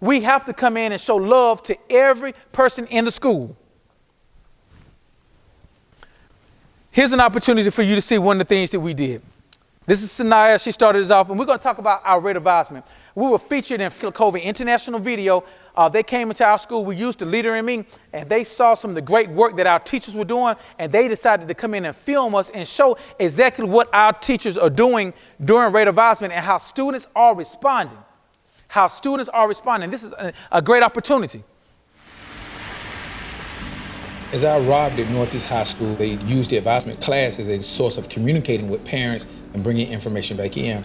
We have to come in and show love to every person in the school. Here's an opportunity for you to see one of the things that we did. This is Sanaya. She started us off, and we're going to talk about our RaiderVisement. We were featured in Phil Covey International Video They came into our school, we used the Leader in Me, and they saw some of the great work that our teachers were doing, and they decided to come in and film us and show exactly what our teachers are doing during RaiderVisement and how students are responding. How students are responding. This is a great opportunity. As I arrived at Northeast High School, they used the advisement class as a source of communicating with parents and bringing information back in.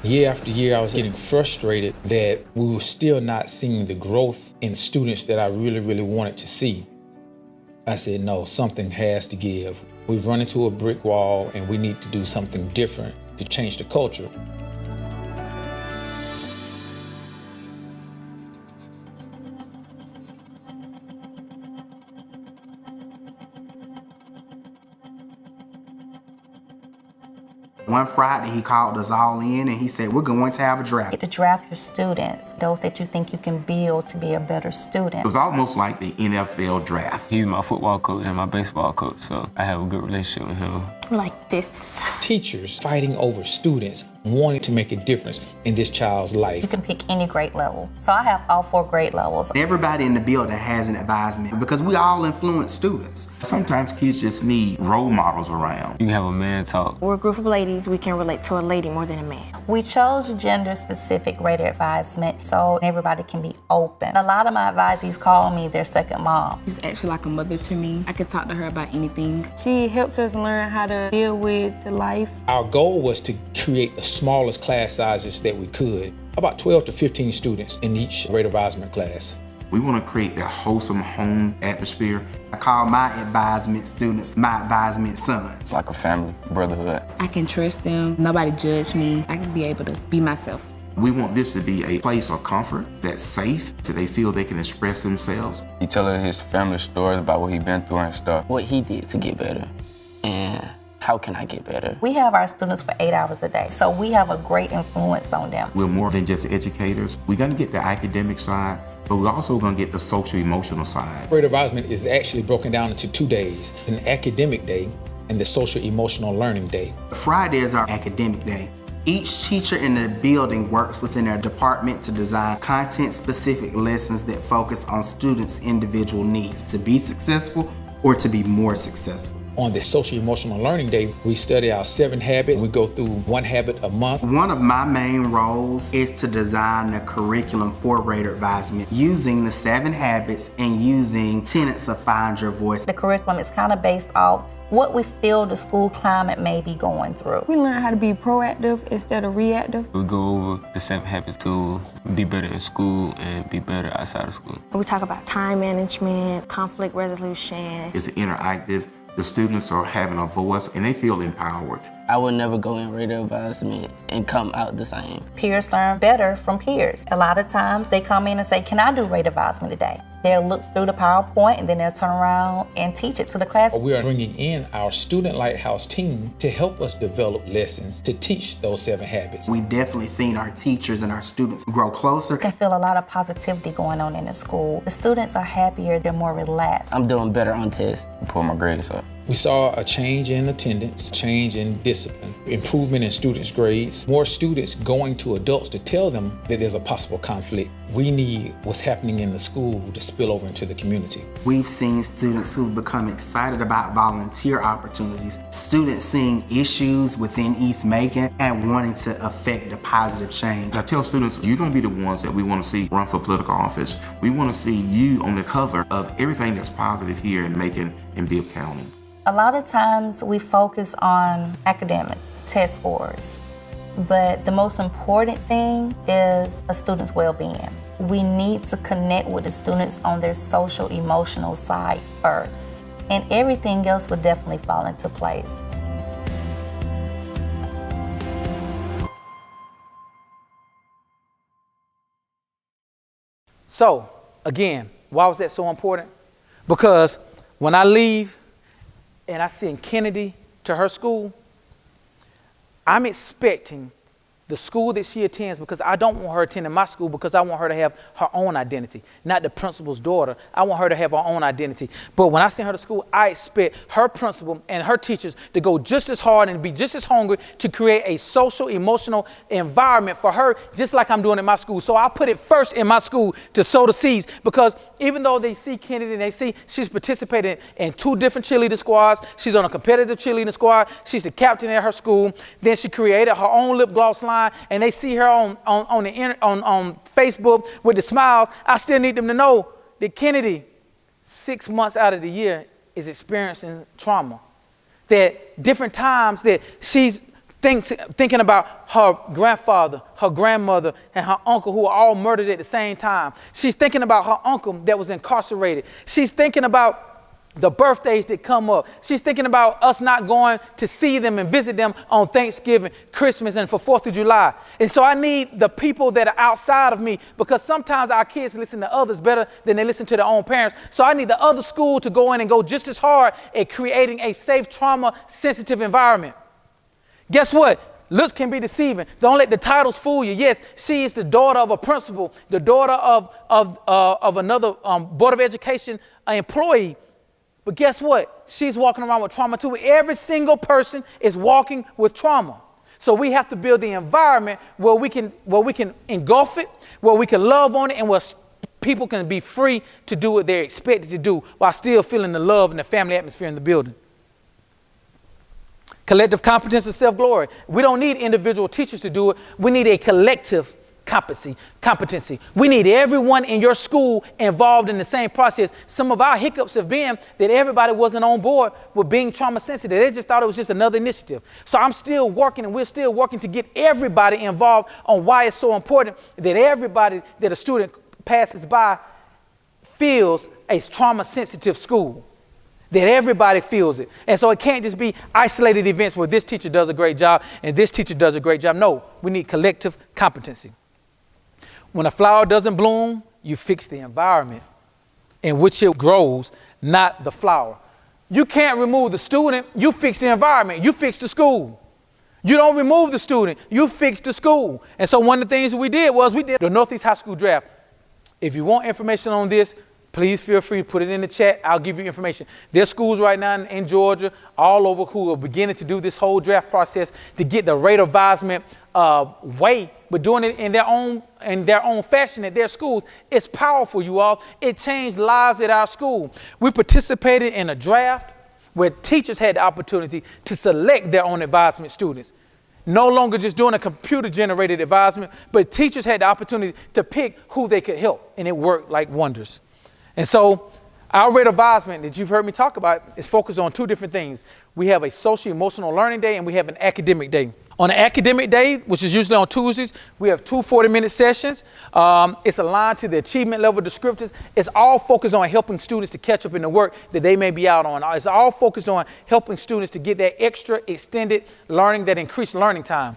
Year after year, I was getting frustrated that we were still not seeing the growth in students that I really wanted to see. I said, no, something has to give. We've run into a brick wall and we need to do something different to change the culture. One Friday, he called us all in and he said, we're going to have a draft. To draft your students, those that you think you can build to be a better student. It was almost like the NFL draft. He's my football coach and my baseball coach, so I have a good relationship with him. Like this. Teachers fighting over students, wanting to make a difference in this child's life. You can pick any grade level. So I have all 4 grade levels. Everybody in the building has an advisement because we all influence students. Sometimes kids just need role models around. You can have a man talk. We're a group of ladies, we can relate to a lady more than a man. We chose gender-specific RaiderVisement so everybody can be open. A lot of my advisees call me their second mom. She's actually like a mother to me. I can talk to her about anything. She helps us learn how to deal with the life. Our goal was to create the smallest class sizes that we could, about 12 to 15 students in each RaiderVisement class. We want to create that wholesome home atmosphere. I call my advisement students my advisement sons. It's like a family, brotherhood. I can trust them. Nobody judge me. I can be able to be myself. We want this to be a place of comfort that's safe, so they feel they can express themselves. He telling his family stories about what he been through and stuff. What he did to get better, and how can I get better? We have our students for 8 hours a day, so we have a great influence on them. We're more than just educators. We're going to get the academic side, but we're also going to get the social-emotional side. RaiderVisement is actually broken down into 2 days, an academic day and the social-emotional learning day. Friday is our academic day. Each teacher in the building works within their department to design content-specific lessons that focus on students' individual needs to be successful or to be more successful. On the social-emotional learning day, we study our 7 habits. We go through 1 habit a month. One of my main roles is to design the curriculum for RaiderVisement using the 7 habits and using tenets of Find Your Voice. The curriculum is kind of based off what we feel the school climate may be going through. We learn how to be proactive instead of reactive. We go over the 7 habits to be better in school and be better outside of school. We talk about time management, conflict resolution. It's interactive. The students are having a voice and they feel empowered. I would never go in RaiderVisement and come out the same. Peers learn better from peers. A lot of times they come in and say, can I do RaiderVisement today? They'll look through the PowerPoint and then they'll turn around and teach it to the class. We are bringing in our Student Lighthouse team to help us develop lessons to teach those 7 habits. We've definitely seen our teachers and our students grow closer. You can feel a lot of positivity going on in the school. The students are happier, they're more relaxed. I'm doing better on tests. Pull my grades up. We saw a change in attendance, change in discipline, improvement in students' grades, more students going to adults to tell them that there's a possible conflict. We need what's happening in the school to spill over into the community. We've seen students who've become excited about volunteer opportunities, students seeing issues within East Macon and wanting to affect a positive change. I tell students, you're going to be the ones that we want to see run for political office. We want to see you on the cover of everything that's positive here in Macon and Bibb County. A lot of times we focus on academics, test scores, but the most important thing is a student's well-being. We need to connect with the students on their social, emotional side first, and everything else will definitely fall into place. So, again, why was that so important? Because when I leave and I send Kennedy to her school, I'm expecting the school that she attends, because I don't want her attending my school, because I want her to have her own identity, not the principal's daughter. I want her to have her own identity. But when I send her to school, I expect her principal and her teachers to go just as hard and be just as hungry to create a social, emotional environment for her, just like I'm doing in my school. So I put it first in my school to sow the seeds, because even though they see Kennedy and they see she's participating in 2 different cheerleader squads, she's on a competitive cheerleading squad, she's the captain at her school, then she created her own lip gloss line, and they see her on Facebook with the smiles, I still need them to know that Kennedy, 6 months out of the year, is experiencing trauma. That different times that she's thinking about her grandfather, her grandmother, and her uncle who were all murdered at the same time. She's thinking about her uncle that was incarcerated. She's thinking about the birthdays that come up. She's thinking about us not going to see them and visit them on Thanksgiving, Christmas, and for 4th of July. And so I need the people that are outside of me, because sometimes our kids listen to others better than they listen to their own parents. So I need the other school to go in and go just as hard at creating a safe, trauma-sensitive environment. Guess what? Looks can be deceiving. Don't let the titles fool you. Yes, she is the daughter of a principal, the daughter of another Board of Education employee. But guess what? She's walking around with trauma too. Every single person is walking with trauma. So we have to build the environment where we can engulf it, where we can love on it, and where people can be free to do what they're expected to do while still feeling the love and the family atmosphere in the building. Collective competence and self-glory. We don't need individual teachers to do it. We need a collective competency. We need everyone in your school involved in the same process. Some of our hiccups have been that everybody wasn't on board with being trauma sensitive. They just thought it was just another initiative. So I'm still working, and we're still working to get everybody involved on why it's so important that everybody that a student passes by feels a trauma sensitive school. That everybody feels it. And so it can't just be isolated events where this teacher does a great job and this teacher does a great job. No, we need collective competency. When a flower doesn't bloom, you fix the environment in which it grows, not the flower. You can't remove the student, you fix the environment, you fix the school. You don't remove the student, you fix the school. And so one of the things we did was we did the Northeast High School draft. If you want information on this, please feel free to put it in the chat. I'll give you information. There's schools right now in Georgia, all over, who are beginning to do this whole draft process to get the RaiderVisement way, but doing it in their own fashion at their schools. It's powerful, you all. It changed lives at our school. We participated in a draft where teachers had the opportunity to select their own advisement students. No longer just doing a computer-generated advisement, but teachers had the opportunity to pick who they could help, and it worked like wonders. And so our RaiderVisement that you've heard me talk about is focused on 2 different things. We have a social-emotional learning day, and we have an academic day. On the academic day, which is usually on Tuesdays, we have 2 40-minute sessions. It's aligned to the achievement level descriptors. It's all focused on helping students to catch up in the work that they may be out on. It's all focused on helping students to get that extra extended learning, that increased learning time.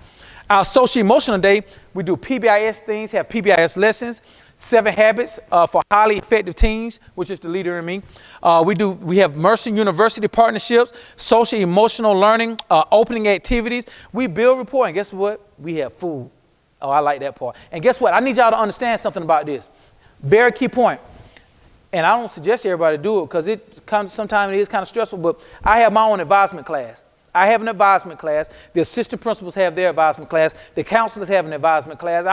Our social-emotional day, we do PBIS things, have PBIS lessons. 7 habits for highly effective teams, which is the leader in me. We have Mercer University partnerships, social emotional learning, opening activities. We build rapport, and guess what? We have food. Oh, I like that part. And guess what? I need y'all to understand something about this. Very key point. And I don't suggest everybody do it because sometimes it is kind of stressful, but I have my own advisement class. I have an advisement class. The assistant principals have their advisement class. The counselors have an advisement class.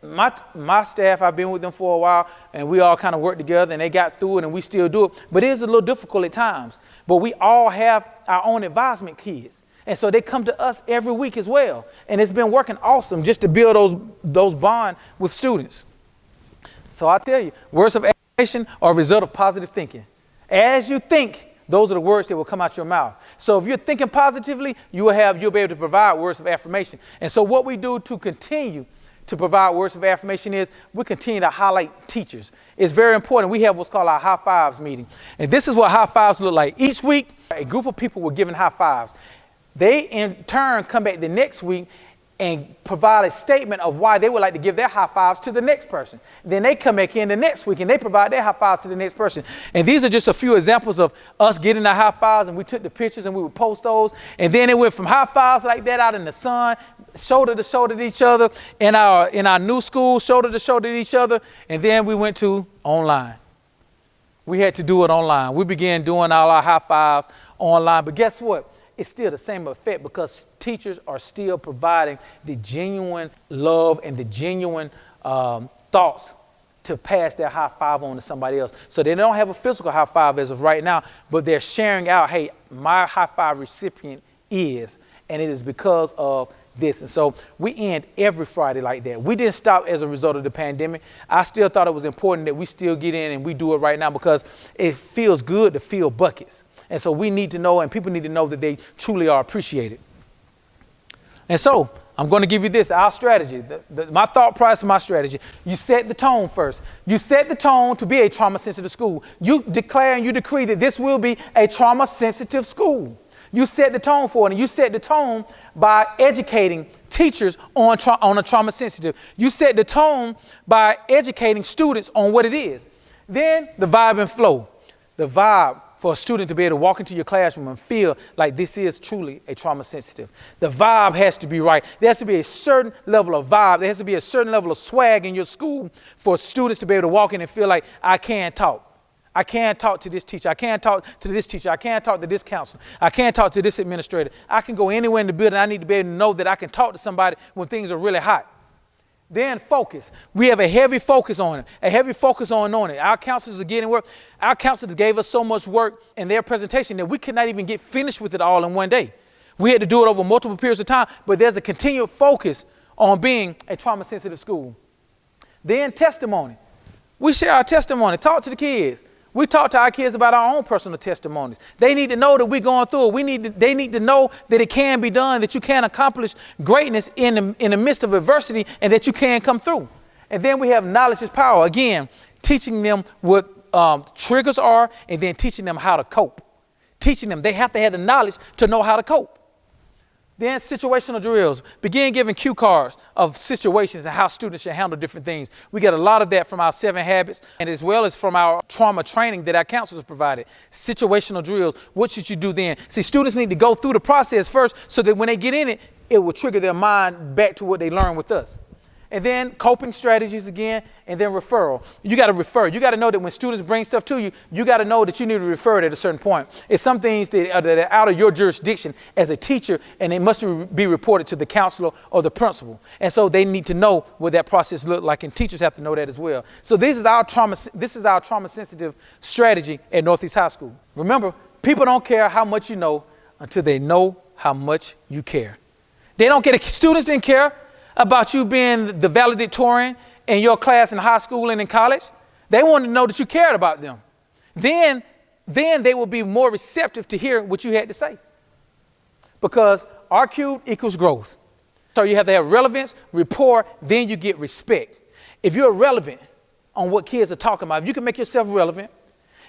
My staff, I've been with them for a while, and we all kind of work together, and they got through it, and we still do it. But it is a little difficult at times. But we all have our own advisement kids. And so they come to us every week as well. And it's been working awesome just to build those bonds with students. So I tell you, words of affirmation are a result of positive thinking. As you think, those are the words that will come out your mouth. So if you're thinking positively, you'll be able to provide words of affirmation. And so what we do to continue to provide words of affirmation is we continue to highlight teachers. It's very important. We have what's called our high fives meeting. And this is what high fives look like. Each week, a group of people were given high fives. They in turn come back the next week and provide a statement of why they would like to give their high fives to the next person. Then they come back in the next week and they provide their high fives to the next person. And these are just a few examples of us getting our high fives, and we took the pictures and we would post those. And then it went from high fives like that out in the sun, shoulder to shoulder to each other, in our new school, shoulder to shoulder to each other. And then we went to online. We had to do it online. We began doing all our high fives online. But guess what? It's still the same effect, because teachers are still providing the genuine love and the genuine thoughts to pass their high five on to somebody else. So they don't have a physical high five as of right now, but they're sharing out, hey, my high five recipient is, and it is because of this. And so we end every Friday like that. We didn't stop as a result of the pandemic. I still thought it was important that we still get in and we do it right now, because it feels good to fill buckets. And so we need to know, and people need to know, that they truly are appreciated. And so I'm going to give you this, our strategy, my thought process, my strategy. You set the tone first. You set the tone to be a trauma-sensitive school. You declare and you decree that this will be a trauma-sensitive school. You set the tone for it, and you set the tone by educating teachers on a trauma-sensitive. You set the tone by educating students on what it is. Then the vibe and flow. The vibe for a student to be able to walk into your classroom and feel like this is truly a trauma sensitive. The vibe has to be right. There has to be a certain level of vibe. There has to be a certain level of swag in your school for students to be able to walk in and feel like, I can talk. I can talk to this teacher. I can talk to this teacher. I can talk to this counselor. I can talk to this administrator. I can go anywhere in the building. I need to be able to know that I can talk to somebody when things are really hot. Then focus. We have a heavy focus on it, a heavy focus on it. Our counselors are getting work. Our counselors gave us so much work in their presentation that we could not even get finished with it all in one day. We had to do it over multiple periods of time, but there's a continued focus on being a trauma-sensitive school. Then testimony. We share our testimony. Talk to the kids. We talk to our kids about our own personal testimonies. They need to know that we're going through it. They need to know that it can be done, that you can accomplish greatness in the midst of adversity, and that you can come through. And then we have knowledge is power. Again, teaching them what triggers are, and then teaching them how to cope. Teaching them, they have to have the knowledge to know how to cope. Then situational drills. Begin giving cue cards of situations and how students should handle different things. We get a lot of that from our 7 habits, and as well as from our trauma training that our counselors provided. Situational drills. What should you do then? See, students need to go through the process first so that when they get in it, it will trigger their mind back to what they learned with us. And then coping strategies again, and then referral. You got to refer. You got to know that when students bring stuff to you, you got to know that you need to refer it at a certain point. It's some things that are out of your jurisdiction as a teacher, and it must be reported to the counselor or the principal. And so they need to know what that process looks like, and teachers have to know that as well. So this is our trauma-sensitive strategy at Northeast High School. Remember, people don't care how much you know until they know how much you care. They don't care. Students didn't care about you being the valedictorian in your class in high school and in college. They wanted to know that you cared about them. Then they will be more receptive to hear what you had to say. Because R cubed equals growth. So you have to have relevance, rapport, then you get respect. If you're relevant on what kids are talking about, if you can make yourself relevant,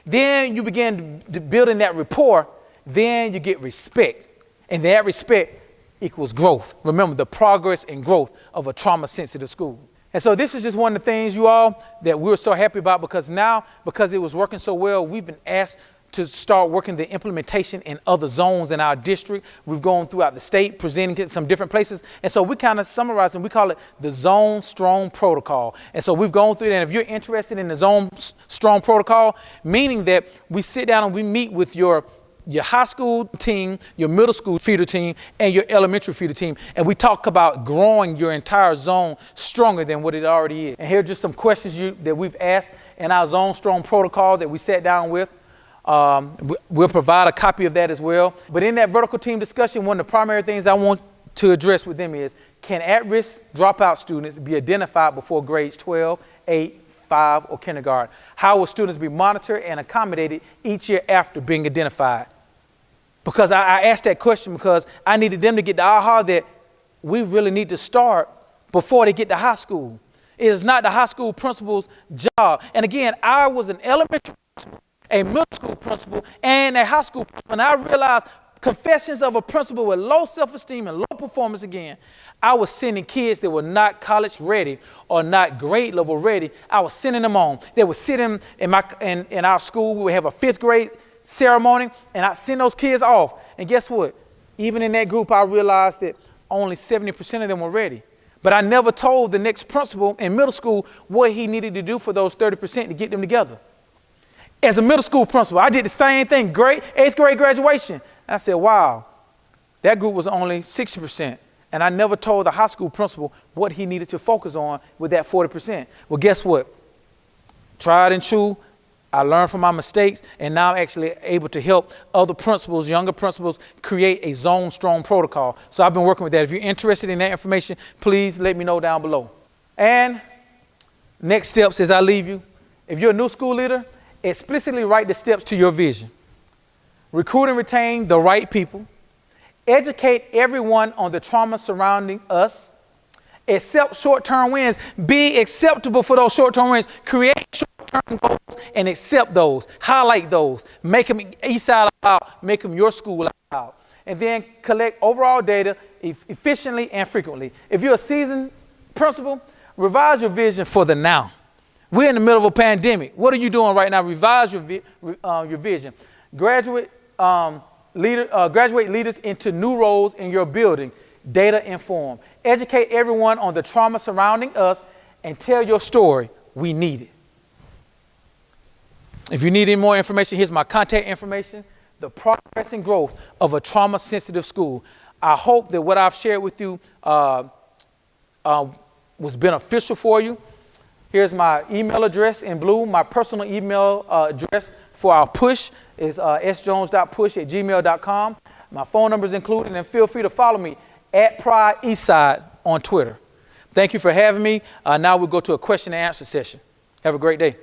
then you begin building that rapport, then you get respect. And that respect equals growth. Remember, the progress and growth of a trauma-sensitive school. And so this is just one of the things, you all, that we're so happy about, because now, because it was working so well, we've been asked to start working the implementation in other zones in our district. We've gone throughout the state, presenting it in some different places. And so we kind of summarize and we call it the Zone Strong Protocol. And so we've gone through that. And if you're interested in the Zone Strong Protocol, meaning that we sit down and we meet with your high school team, your middle school feeder team, and your elementary feeder team. And we talk about growing your entire zone stronger than what it already is. And here are just some questions that we've asked in our Zone Strong Protocol that we sat down with. We'll provide a copy of that as well. But in that vertical team discussion, one of the primary things I want to address with them is, can at-risk dropout students be identified before grades 12, 8, 5, or kindergarten? How will students be monitored and accommodated each year after being identified? Because I asked that question because I needed them to get the aha that we really need to start before they get to high school. It is not the high school principal's job. And again, I was an elementary principal, a middle school principal, and a high school principal. And I realized Confessions of a principal with low self-esteem and low performance again. I was sending kids that were not college ready or not grade level ready. I was sending them on. They would sit in our school. We would have a 5th grade ceremony, and I'd send those kids off. And guess what? Even in that group, I realized that only 70% of them were ready. But I never told the next principal in middle school what he needed to do for those 30% to get them together. As a middle school principal, I did the same thing. 8th grade graduation. I said, wow, that group was only 60%. And I never told the high school principal what he needed to focus on with that 40%. Well, guess what? Tried and true. I learned from my mistakes, and now I'm actually able to help other principals, younger principals, create a zone strong protocol. So I've been working with that. If you're interested in that information, please let me know down below. And next steps as I leave you, if you're a new school leader, explicitly write the steps to your vision. Recruit and retain the right people. Educate everyone on the trauma surrounding us. Accept short-term wins. Be acceptable for those short-term wins. Create short-term goals and accept those. Highlight those. Make them ESEA out. Make them your school out. And then collect overall data efficiently and frequently. If you're a seasoned principal, revise your vision for the now. We're in the middle of a pandemic. What are you doing right now? Revise your vision. Graduate leaders into new roles in your building. Data informed. Educate everyone on the trauma surrounding us and tell your story. We need it. If you need any more information, here's my contact information. The progress and growth of a trauma-sensitive school. I hope that what I've shared with you was beneficial for you. Here's my email address in blue. My personal email address for our push is sjones.push@gmail.com. My phone number is included, and feel free to follow me at Pride Eastside on Twitter. Thank you for having me. Now we'll go to a question and answer session. Have a great day.